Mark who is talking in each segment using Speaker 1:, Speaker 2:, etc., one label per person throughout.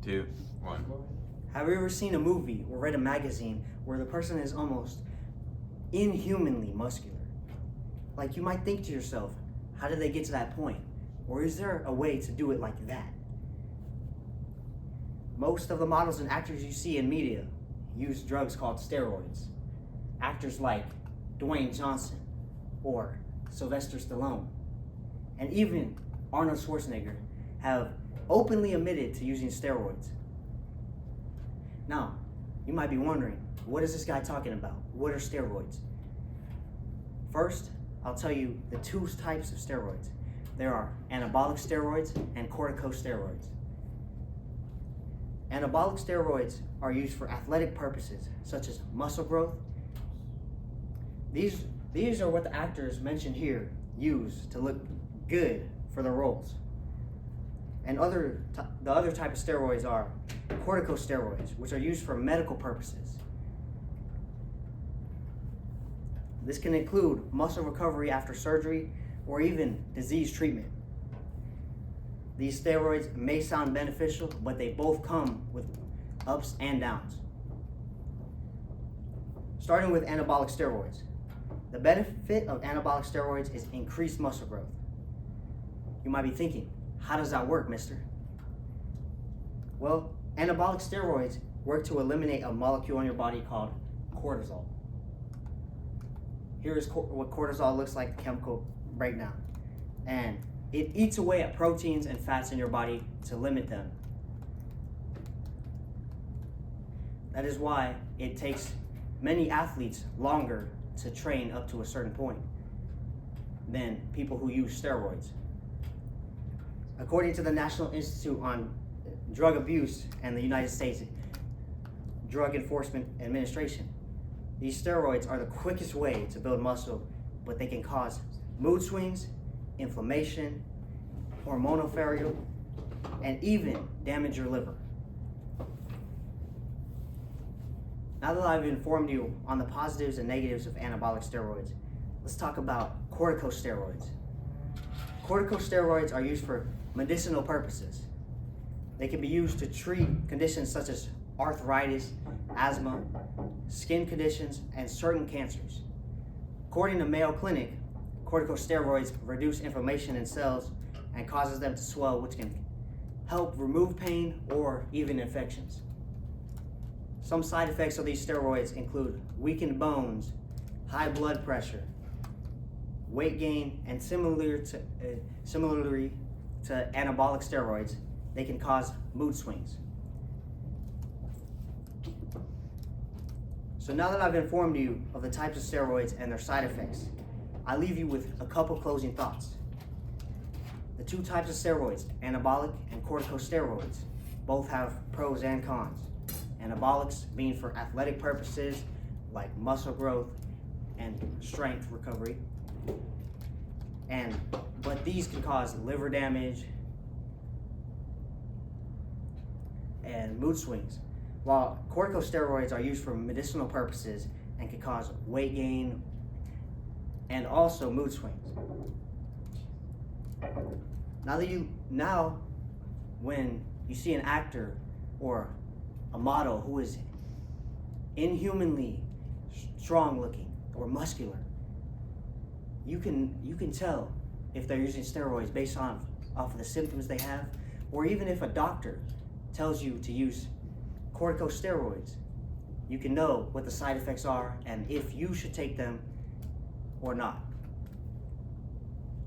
Speaker 1: 2, 1.
Speaker 2: Have you ever seen a movie or read a magazine where the person is almost inhumanly muscular? Like, you might think to yourself, how did they get to that point? Or is there a way to do it like that? Most of the models and actors you see in media use drugs called steroids. Actors like Dwayne Johnson or Sylvester Stallone, and even Arnold Schwarzenegger have openly admitted to using steroids. Now, you might be wondering, what is this guy talking about? What are steroids? First, I'll tell you the two types of steroids. There are anabolic steroids and corticosteroids. Anabolic steroids are used for athletic purposes, such as muscle growth. These are what the actors mentioned here use to look good for their roles. And the other type of steroids are corticosteroids, which are used for medical purposes. This can include muscle recovery after surgery or even disease treatment. These steroids may sound beneficial, but they both come with ups and downs. Starting with anabolic steroids. The benefit of anabolic steroids is increased muscle growth. You might be thinking, how does that work, mister? Well, anabolic steroids work to eliminate a molecule in your body called cortisol. Here is what cortisol looks like, the chemical breakdown. And it eats away at proteins and fats in your body to limit them. That is why it takes many athletes longer to train up to a certain point than people who use steroids. According to the National Institute on Drug Abuse and the United States Drug Enforcement Administration, these steroids are the quickest way to build muscle, but they can cause mood swings, inflammation, hormonal failure, and even damage your liver. Now that I've informed you on the positives and negatives of anabolic steroids, let's talk about corticosteroids. Corticosteroids are used for medicinal purposes. They can be used to treat conditions such as arthritis, asthma, skin conditions, and certain cancers. According to Mayo Clinic, corticosteroids reduce inflammation in cells and causes them to swell, which can help remove pain or even infections. Some side effects of these steroids include weakened bones, high blood pressure, weight gain, and similarly to anabolic steroids, they can cause mood swings. So now that I've informed you of the types of steroids and their side effects, I leave you with a couple closing thoughts. The two types of steroids, anabolic and corticosteroids, both have pros and cons. Anabolics being for athletic purposes like muscle growth and strength recovery. But these can cause liver damage and mood swings, while corticosteroids are used for medicinal purposes and can cause weight gain and also mood swings. Now when you see an actor or a model who is inhumanly strong looking or muscular, you can tell if they're using steroids based off of the symptoms they have, or even if a doctor tells you to use corticosteroids, you can know what the side effects are and if you should take them or not.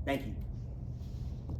Speaker 2: Thank you.